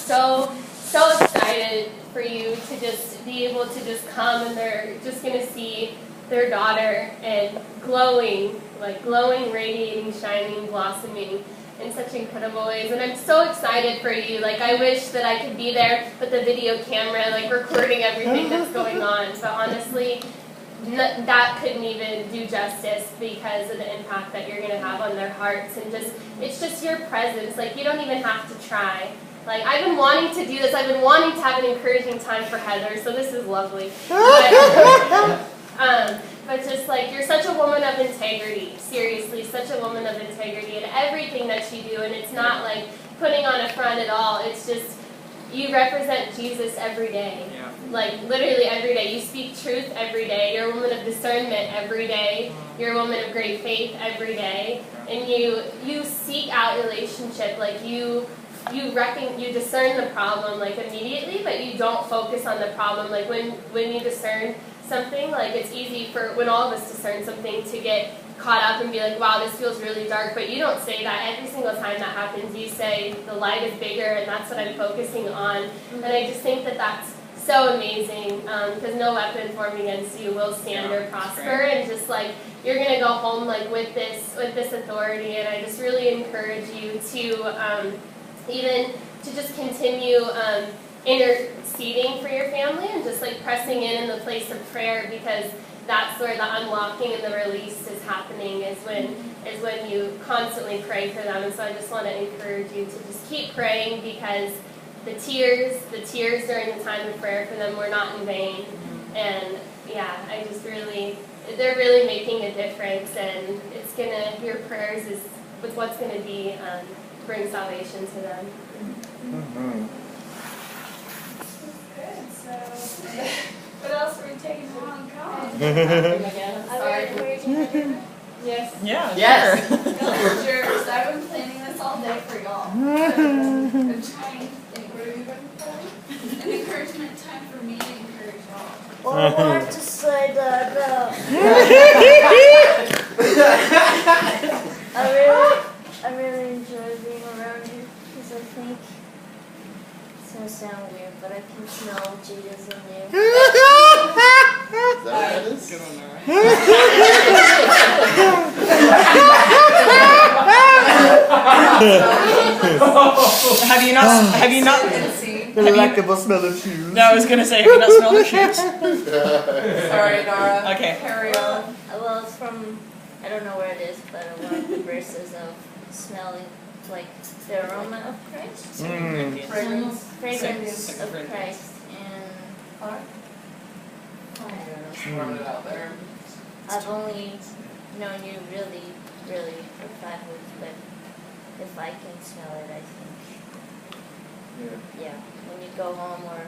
so excited for you to just be able to just come, and they're just going to see their daughter and glowing, radiating, shining, blossoming in such incredible ways. And I'm so excited for you. Like, I wish that I could be there with the video camera, like, recording everything that's going on. But honestly, that couldn't even do justice because of the impact that you're going to have on their hearts. And it's just your presence. Like, you don't even have to try. Like, I've been wanting to do this. I've been wanting to have an encouraging time for Heather, so this is lovely. But just like, you're such a woman of integrity, seriously, such a woman of integrity in everything that you do. And it's not like putting on a front at all. It's just, you represent Jesus every day. Yeah. Like, literally every day. You speak truth every day. You're a woman of discernment every day. You're a woman of great faith every day. And you seek out relationship. Like, you discern the problem, like, immediately, but you don't focus on the problem. Like, when you discern something, like, it's easy for, when all of us discern something, to get caught up and be like, wow, this feels really dark. But you don't say that every single time that happens. You say, the light is bigger, and that's what I'm focusing on. And I just think that that's so amazing, because no weapon formed against you will stand or prosper. And just like, you're going to go home, like, with this authority. And I just really encourage you to even to just continue interceding for your family, and just like pressing in the place of prayer, because that's where the unlocking and the release is happening, is when you constantly pray for them. And so I just want to encourage you to just keep praying, because the tears during the time of prayer for them were not in vain. And yeah, they're really making a difference, and your prayers is what's gonna be bring salvation to them. Mm-hmm. Good. So, what else are we taking along? Again, I'm sorry. Yes. Yeah. Yes. Sure. I've been planning this all day for y'all. Been trying. What have you been planning? An encouragement time for me to encourage y'all. Well, I wanted to say that I really enjoy being around you, because I think it's gonna sound weird, but I can smell Jesus in you. Is that what that is? Good on there, right? Have you not? Delectable smell of shoes. No, I was gonna say, have you not smelled her shoes? Sorry, Nora. Okay. Carry on. Well, it's from, I don't know where it is, but one of the verses of smelling like the aroma of Christ. Fragrance. Fragrance of Christ. And Alright. Throwing it out there. I've only known you really, really for 5 weeks, but if I can smell it, I think, yeah, when you go home, or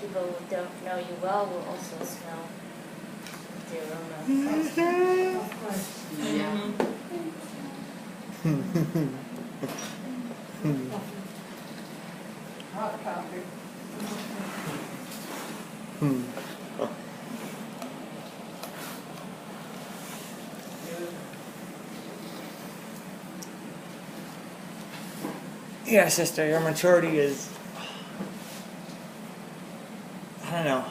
people who don't know you well will also smell the aroma. Of course. Yeah. Hot coffee. Yeah, sister, your maturity is, I don't know,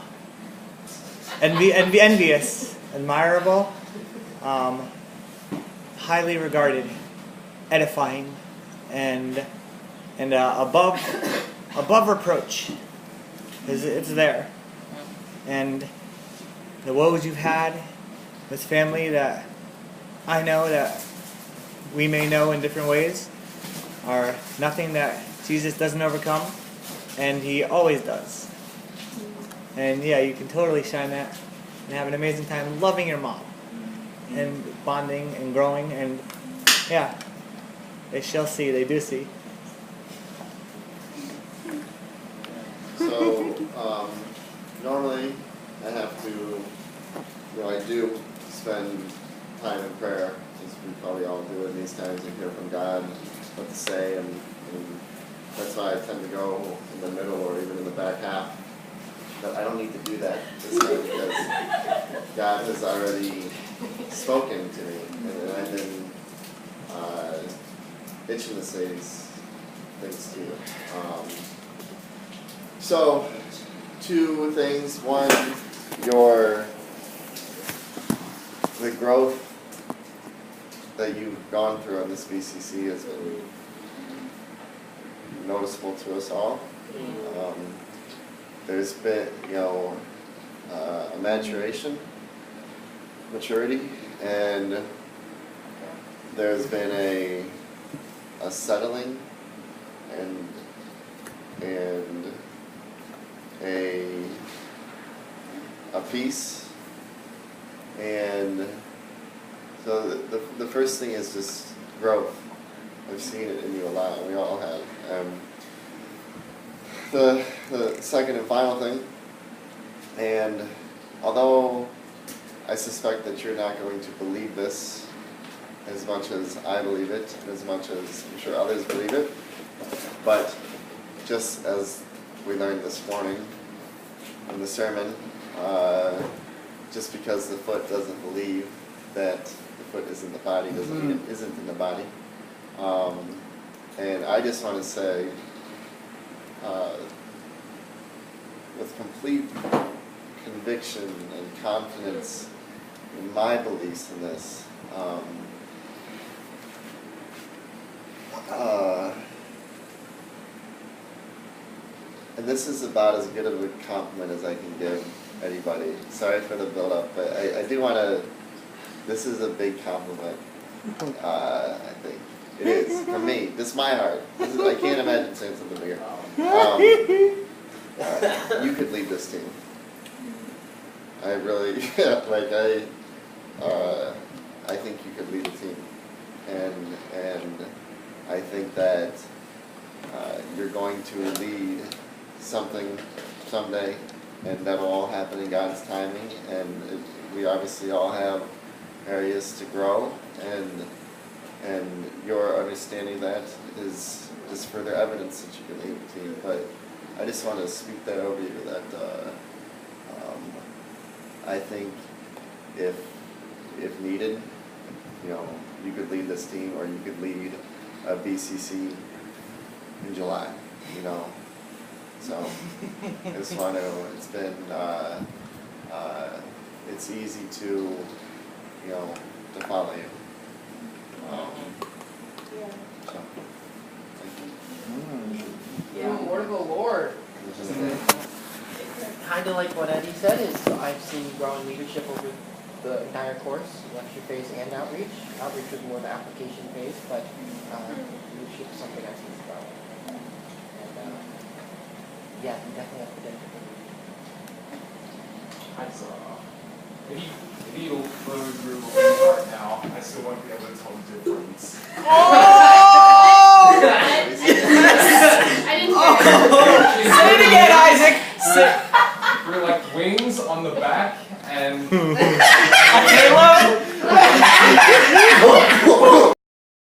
envious, admirable, highly regarded, edifying, and above reproach. It's there. And the woes you've had with family that I know, that we may know in different ways, are nothing that Jesus doesn't overcome, and he always does. And yeah, you can totally shine that and have an amazing time loving your mom and bonding and growing, and yeah, they shall see, they do see. So, normally I have to, I do spend time in prayer, as we probably all do in these times, and hear from God what to say, and that's why I tend to go in the middle or even in the back half. But I don't need to do that this time, because God has already spoken to me, and I've been itching to say things too. So, two things. One, the growth that you've gone through on this BCC has been noticeable to us all. There's been, a maturity, and there's been a settling and a peace. And so the first thing is just growth. I've seen it in you a lot. We all have. The second and final thing, and although I suspect that you're not going to believe this as much as I believe it, and as much as I'm sure others believe it, but just as we learned this morning in the sermon, just because the foot doesn't believe that the foot is in the body doesn't mean it isn't in the body. And I just want to say, with complete conviction and confidence in my beliefs in this, and this is about as good of a compliment as I can give anybody. Sorry for the build-up, but I do want to. This is a big compliment. I think it is for me. This is my heart. I can't imagine saying something bigger. You could lead this team. I really I think you could lead the team, and I think that you're going to lead something someday, and that'll all happen in God's timing. And we obviously all have areas to grow, and your understanding that is just further evidence that you can lead the team. But I just want to speak that over you, that I think if needed, you could lead this team, or you could lead a BCC in July, So I just want to. It's been. It's easy to, to follow you. So, thank you. Yeah, word of the Lord. Kind of like what Eddie said is I've seen growing leadership over the entire course, lecture phase and outreach. Outreach was more the application phase, but leadership is something I've seen grow. And yeah, you definitely have potential. If you were in a group of people right now, I still won't be able to tell the difference. I didn't hear it. Say it again, Isaac. We're like wings on the back and A halo?